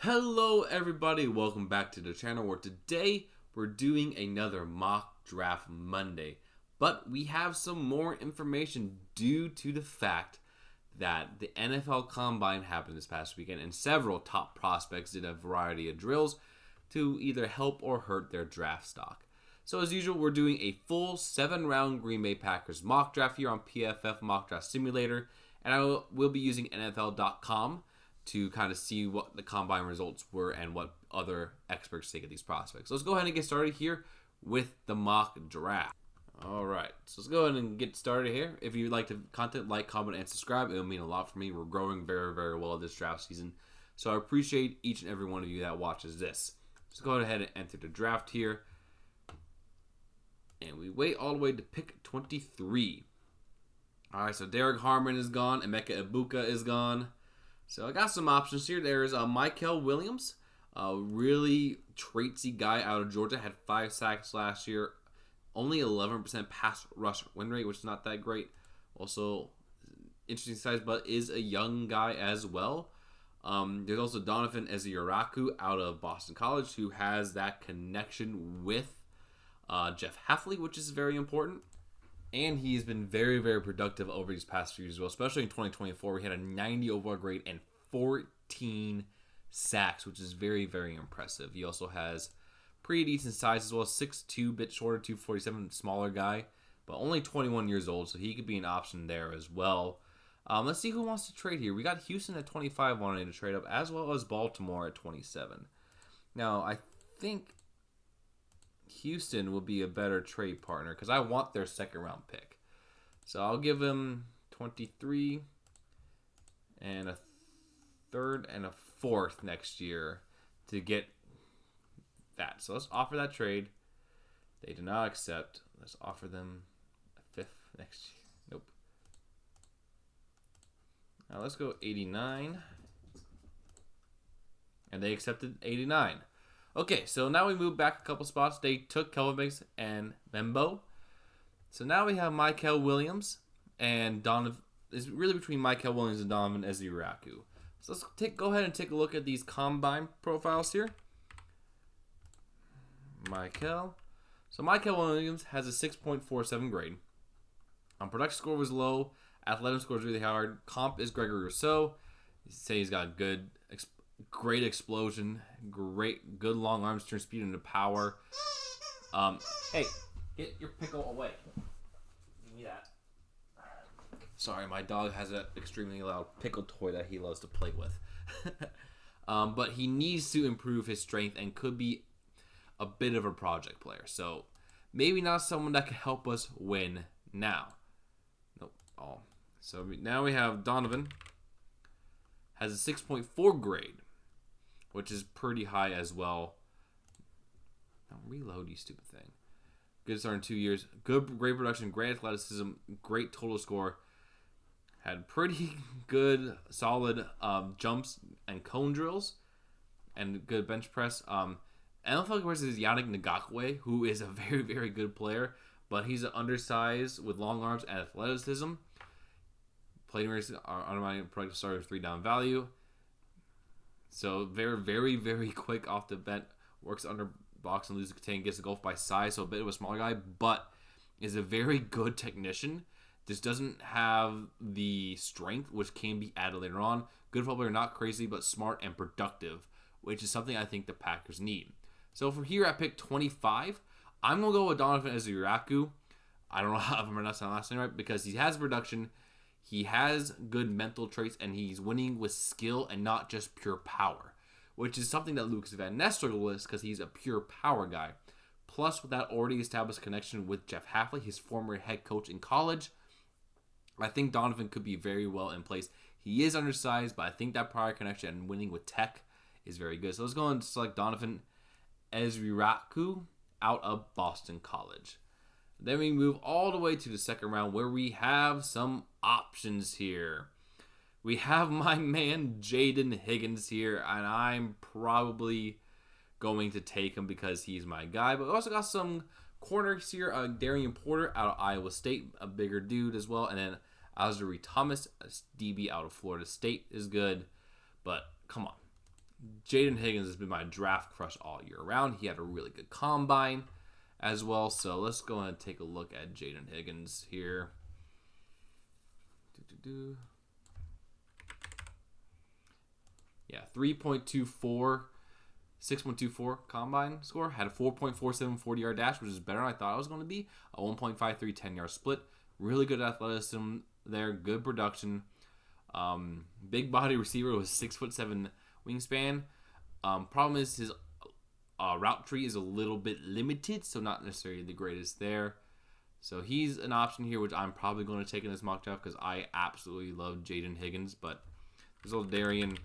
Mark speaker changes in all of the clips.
Speaker 1: Hello everybody, welcome back to the channel where today we're doing another mock draft Monday. But we have some more information due to the fact that the NFL Combine happened this past weekend and several top prospects did a variety of drills to either help or hurt their draft stock. So as usual, we're doing a full 7-round Green Bay Packers mock draft here on PFF Mock Draft Simulator, and I will be using NFL.com to kind of see what the combine results were and what other experts think of these prospects. So let's go ahead and get started here with the mock draft. All right, so let's go ahead and get started here. If you like the content, like, comment, and subscribe. It will mean a lot for me. We're growing very, very well this draft season. So I appreciate each and every one of you that watches this. Let's go ahead and enter the draft here. And we wait all the way to pick 23. All right, so Derek Harmon is gone. Emeka Ibuka is gone. So I got some options here. There's Mykel Williams, a really traitsy guy out of Georgia. Had 5 sacks last year. Only 11% pass rush win rate, which is not that great. Also, interesting size, but is a young guy as well. There's also Donovan Ezeiruaku out of Boston College, who has that connection with Jeff Hafley, which is very important. And he's been very, very productive over these past few years as well, especially in 2024. We had a 90 overall grade and 14 sacks, which is very, very impressive. He also has pretty decent size as well, 6'2", bit shorter, 247, smaller guy, but only 21 years old, so he could be an option there as well. Let's see who wants to trade here. We got Houston at 25 wanting to trade up, as well as Baltimore at 27. Now, I think Houston will be a better trade partner because I want their second round pick. So I'll give them 23 and a third and a fourth next year to get that. So let's offer that trade. They do not accept. Let's offer them a fifth next year. Nope. Now let's go 89. And they accepted 89. Okay, so now we move back a couple spots. They took Kelvin Banks and Membo. So now we have Mykel Williams and Donovan. It's really between Mykel Williams and Donovan Ezeiruaku. So let's go ahead and take a look at these combine profiles here. Mykel. So Mykel Williams has a 6.47 grade. Production score was low. Athletic score is really hard. Comp is Gregory Rousseau. You say he's got great explosion, good long arms, turn speed into power. Hey, get your pickle away. Give me that. Sorry, my dog has an extremely loud pickle toy that he loves to play with. But he needs to improve his strength and could be a bit of a project player. So maybe not someone that can help us win now. Nope. So now we have Donovan. Has a 6.4 grade, which is pretty high as well. Now reload, you stupid thing. Good start in 2 years. Great production, great athleticism, great total score. Had pretty good, solid jumps and cone drills, and good bench press. NFL versus Yannick Ngakoue, who is a very, very good player, but he's undersized with long arms and athleticism. Playing race automatic productive starter 3-down value. So very, very, very quick off the bench. Works under box and loses contain. Gets the golf by size, so a bit of a smaller guy, but is a very good technician. Just doesn't have the strength, which can be added later on. Good football player, not crazy, but smart and productive, which is something I think the Packers need. So for here at pick 25, I'm going to go with Donovan Ezeiruaku. I don't know how I'm pronouncing that last name right, because he has production. He has good mental traits, and he's winning with skill and not just pure power, which is something that Lucas Van Ness struggled with because he's a pure power guy. Plus, with that already established connection with Jeff Hafley, his former head coach in college, I think Donovan could be very well in place. He is undersized, but I think that prior connection and winning with tech is very good. So let's go and select Donovan Ezeiruaku out of Boston College. Then we move all the way to the second round where we have some options here. We have my man Jaden Higgins here, and I'm probably going to take him because he's my guy. But we also got some corners here. Darian Porter out of Iowa State, a bigger dude as well. And then Azuri Thomas, a DB out of Florida State, is good. But come on. Jaden Higgins has been my draft crush all year round. He had a really good combine as well. So let's go ahead and take a look at Jaden Higgins here. Yeah, 3.24, 6.24 combine score. Had a 4.47 40-yard dash, which is better than I thought it was going to be. A 1.53 10-yard split. Really good athleticism there. Good production. Big body receiver with 6'7" wingspan. Problem is his route tree is a little bit limited, so not necessarily the greatest there. So he's an option here, which I'm probably going to take in this mock draft because I absolutely love Jaden Higgins. But there's old Darian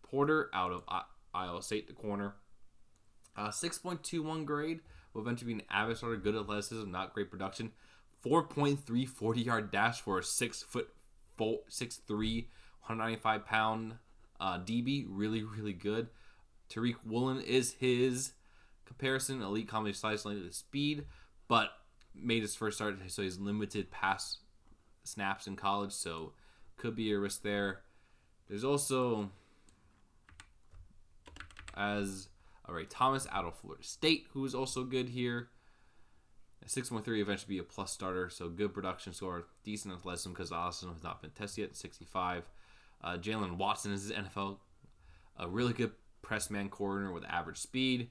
Speaker 1: Porter out of Iowa State, the corner. 6.21 grade. Will eventually be an average starter. Good athleticism, not great production. 4.3 40-yard dash for a 6'3", 195-pound DB. Really, really good. Tariq Woolen is his comparison. Elite combination size, length, and speed. But made his first start, so he's limited pass snaps in college. So could be a risk there. There's also Ray Thomas out of Florida State, who is also good here. 6.3 eventually be a plus starter, so good production score, decent athleticism because Austin has not been tested yet. 65. Jalen Watson is his NFL, a really good press man corner with average speed.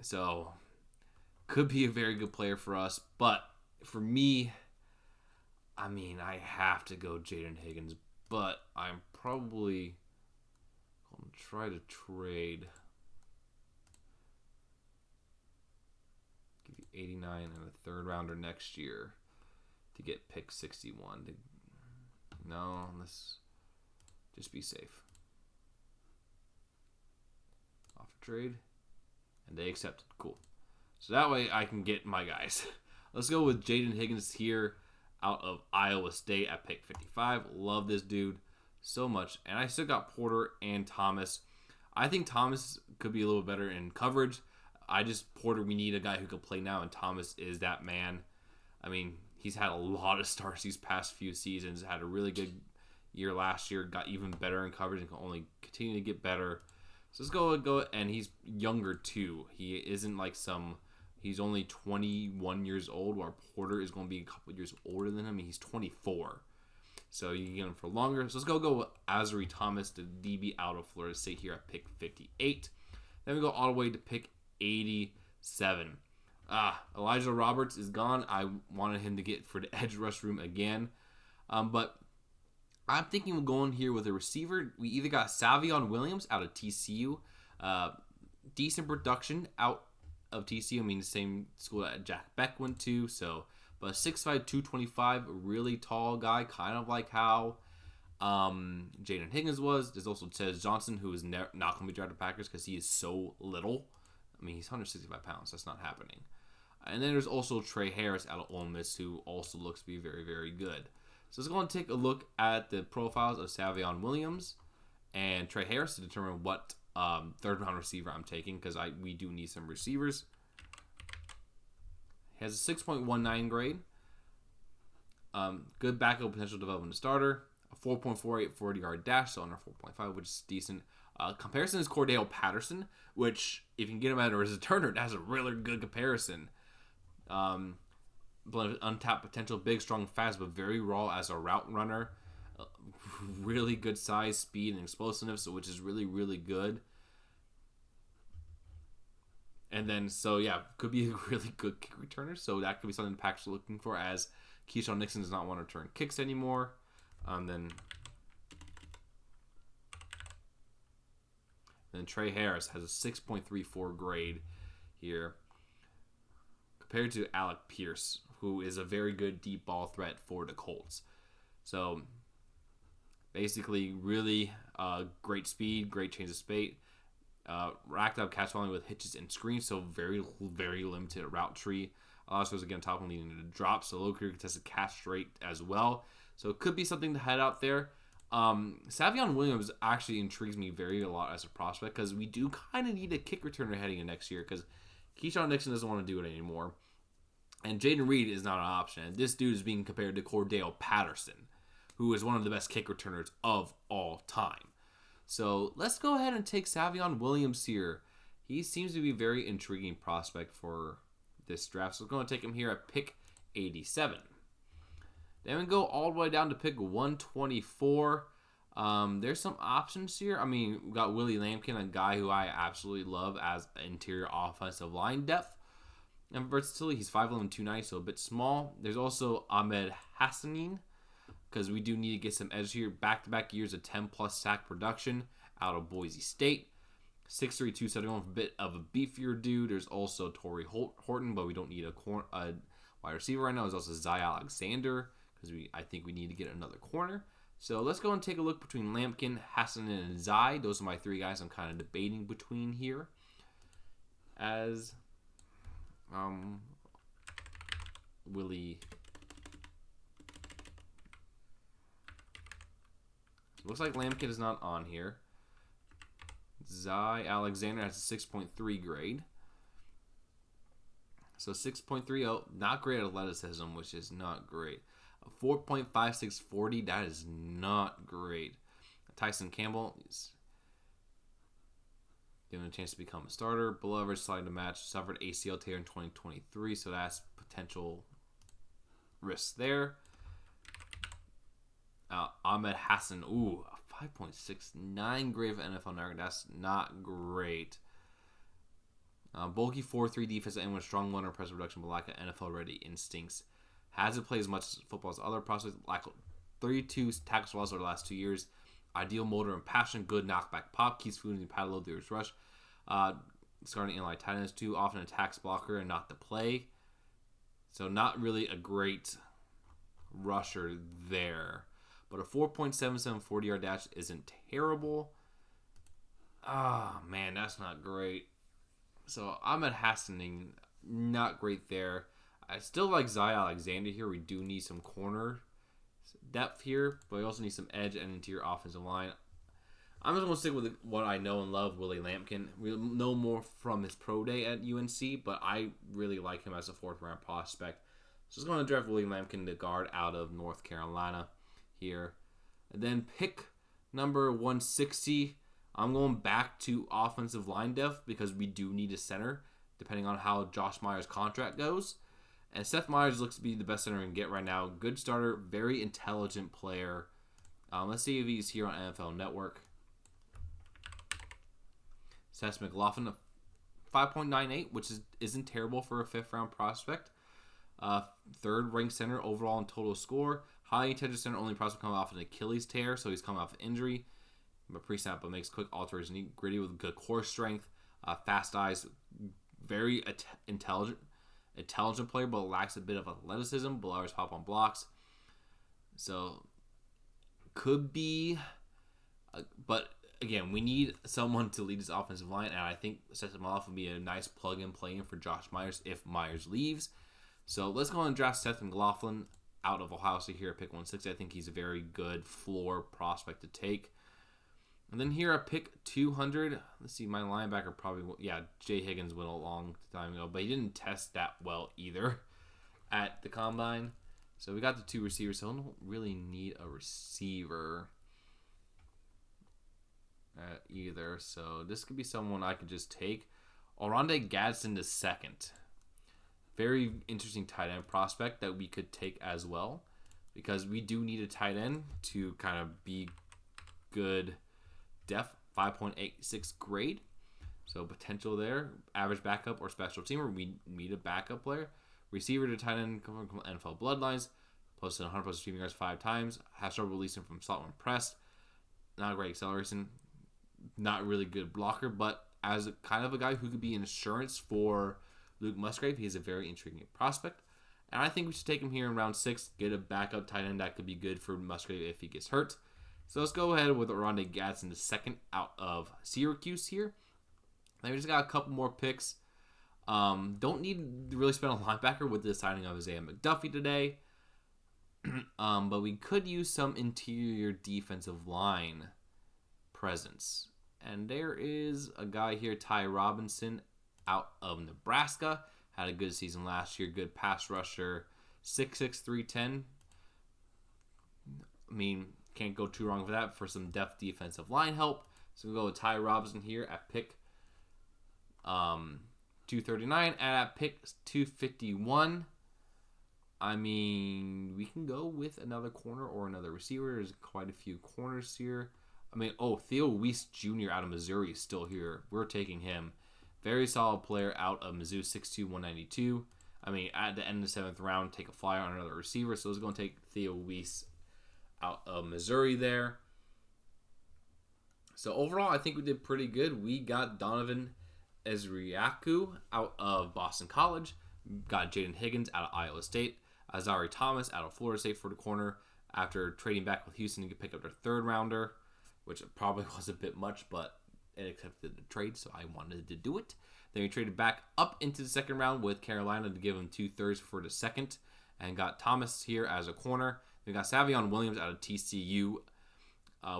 Speaker 1: So could be a very good player for us, but for me, I mean, I have to go Jaden Higgins, but I'm probably going to try to trade. Give you 89 and a third rounder next year to get pick 61. No, let's just be safe. Offer trade. And they accepted. Cool. So that way I can get my guys. Let's go with Jaden Higgins here out of Iowa State at pick 55. Love this dude so much. And I still got Porter and Thomas. I think Thomas could be a little better in coverage. Porter, we need a guy who can play now, and Thomas is that man. I mean, he's had a lot of starts these past few seasons. Had a really good year last year. Got even better in coverage and can only continue to get better. So let's go, and he's younger too. He isn't like he's only 21 years old, while Porter is going to be a couple years older than him. He's 24. So you can get him for longer. So let's go with Azari Thomas, the DB out of Florida State here at pick 58. Then we go all the way to pick 87. Elijah Roberts is gone. I wanted him to get for the edge rush room again. But I'm thinking of going here with a receiver. We either got Savion Williams out of TCU. Decent production out of TCU. I mean, the same school that Jack Beck went to. But 6'5", 225, really tall guy, kind of like how Jaden Higgins was. There's also Tez Johnson, who is not going to be drafted Packers because he is so little. I mean, he's 165 pounds. That's not happening. And then there's also Trey Harris out of Ole Miss, who also looks to be very, very good. So let's go and take a look at the profiles of Savion Williams and Trey Harris to determine what third-round receiver I'm taking, because we do need some receivers. He has a 6.19 grade. Good backup potential development starter. A 4.48 40-yard dash, so under 4.5, which is decent. Comparison is Cordell Patterson, which, if you can get him as a returner, that's a really good comparison. Untapped potential, big, strong, fast, but very raw as a route runner. Really good size, speed, and explosiveness, which is really, really good. And then, could be a really good kick returner. So that could be something the Packers are looking for, as Keyshawn Nixon does not want to return kicks anymore. Then Trey Harris has a 6.34 grade here, compared to Alec Pierce, who is a very good deep ball threat for the Colts. So basically, really great speed, great change of speed. Racked up catch volume with hitches and screens, so very, very limited route tree. Also, again, top one leading to drop, so low career contested catch rate as well. So it could be something to head out there. Savion Williams actually intrigues me a lot as a prospect, because we do kind of need a kick returner heading in next year, because Keyshawn Nixon doesn't want to do it anymore. And Jaden Reed is not an option. And this dude is being compared to Cordell Patterson, who is one of the best kick returners of all time. So let's go ahead and take Savion Williams here. He seems to be a very intriguing prospect for this draft. So we're going to take him here at pick 87. Then we go all the way down to pick 124. There's some options here. I mean, we got Willie Lampkin, a guy who I absolutely love as interior offensive line depth. And versatility, he's 5'11", 290, so a bit small. There's also Ahmed Hassanin, because we do need to get some edge here. Back-to-back years of 10-plus sack production out of Boise State. 6'3", 271, a bit of a beefier dude. There's also Torrey Horton, but we don't need a wide receiver right now. There's also Zy Alexander, because I think we need to get another corner. So let's go and take a look between Lampkin, Hassanin, and Zy. Those are my three guys I'm kind of debating between here. As Willie. Looks like Lampkin is not on here. Zy Alexander has a 6.3 grade. So 6.30, not great athleticism, which is not great. A 4.5640, that is not great. Tyson Campbell is given a chance to become a starter. Below average, sliding to match. Suffered ACL tear in 2023, so that's potential risks there. Ahmed Hassan, a 5.69 grade for NFL network. That's not great. Bulky 4-3 defense and with strong one impressive production, but lack of NFL ready instincts. Hasn't played as much football as other prospects. Lack 32 tackles for loss over the last 2 years. Ideal motor and passion, good knockback pop, keeps food and paddle the rush. Starting in like tight ends too, often a tax blocker and not the play. So not really a great rusher there. But a 4.77 40-yard dash isn't terrible. Man, that's not great. So Ahmed Hassanin, not great there. I still like Zy Alexander here. We do need some corner depth here, but we also need some edge and interior offensive line. I'm just going to stick with what I know and love, Willie Lampkin. We know more from his pro day at UNC, but I really like him as a fourth-round prospect. So just going to draft Willie Lampkin, the guard out of North Carolina here. And then pick number 160. I'm going back to offensive line depth because we do need a center, depending on how Josh Myers' contract goes. And Seth Myers looks to be the best center we can get right now. Good starter, very intelligent player. Let's see if he's here on NFL Network. Seth McLaughlin, 5.98, which isn't terrible for a fifth-round prospect. Third-ranked center overall in total score. High intelligent center, only prospect coming off an Achilles tear, so he's coming off an injury. But pre-snap, but makes quick alteration, gritty with good core strength, fast eyes, very intelligent player, but lacks a bit of athleticism. Below average pop on blocks. So could be, but again, we need someone to lead this offensive line, and I think Seth McLaughlin would be a nice plug-in play-in for Josh Myers if Myers leaves. So let's go and draft Seth McLaughlin out of Ohio State here at pick 160. I think he's a very good floor prospect to take. And then here at pick 200, let's see, my linebacker probably, Jay Higgins went a long time ago, but he didn't test that well either at the combine. So we got the two receivers, so I don't really need a receiver either. So this could be someone I could just take. Oronde Gadsden II. Very interesting tight end prospect that we could take as well, because we do need a tight end to kind of be good depth. 5.86 grade, so potential there. Average backup or special teamer. We need a backup player. Receiver to tight end coming from NFL bloodlines. Posted 100+ receiving yards 5 times. Has trouble releasing from slot when pressed. Not a great acceleration. Not really good blocker, but as kind of a guy who could be insurance for Luke Musgrave, he's a very intriguing prospect. And I think we should take him here in round 6. Get a backup tight end that could be good for Musgrave if he gets hurt. So let's go ahead with Oronde Gadsden II out of Syracuse here. Then we just got a couple more picks. Don't need to really spend a linebacker with the signing of Isaiah McDuffie today. But we could use some interior defensive line presence. And there is a guy here, Ty Robinson, out of Nebraska. Had a good season last year. Good pass rusher. 6'6", 310. I mean, can't go too wrong with that for some depth defensive line help. So we'll go with Ty Robinson here at pick 239, and at pick 251. I mean, we can go with another corner or another receiver. There's quite a few corners here. I mean, Theo Weiss Jr. out of Missouri is still here. We're taking him. Very solid player out of Mizzou, 6'2", 192. I mean, at the end of the 7th round, take a flyer on another receiver. So I was going to take Theo Weiss out of Missouri there. So overall, I think we did pretty good. We got Donovan Ezriaku out of Boston College. Got Jaden Higgins out of Iowa State. Azari Thomas out of Florida State for the corner. After trading back with Houston to pick up their 3rd rounder, which probably was a bit much, but it accepted the trade, so I wanted to do it. Then we traded back up into the 2nd round with Carolina to give them 2/3 for the 2nd, and got Thomas here as a corner. We got Savion Williams out of TCU.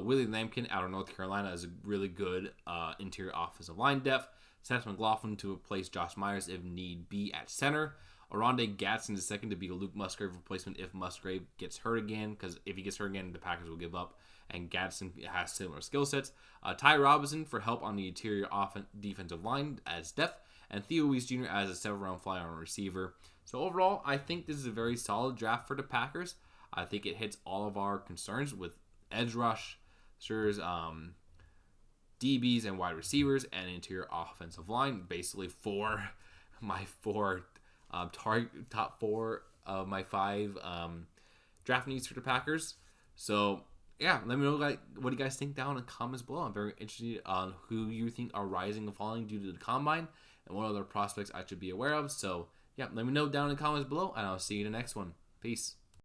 Speaker 1: Willie Lampkin out of North Carolina is a really good interior offensive line depth. Seth McLaughlin to replace Josh Myers if need be at center. Oronde Gadsden is second to be a Luke Musgrave replacement if Musgrave gets hurt again, because if he gets hurt again, the Packers will give up, and Gadsden has similar skill sets. Ty Robinson for help on the interior defensive line as depth, and Theo Weiss Jr. as a 7th-round flyer on receiver. So overall, I think this is a very solid draft for the Packers. I think it hits all of our concerns with edge rush, DBs and wide receivers, and interior offensive line. Basically, my top 4 of my 5 draft needs for the Packers. So yeah, let me know what you guys think down in the comments below. I'm very interested on who you think are rising and falling due to the combine, and what other prospects I should be aware of. So yeah, let me know down in the comments below, and I'll see you in the next one. Peace.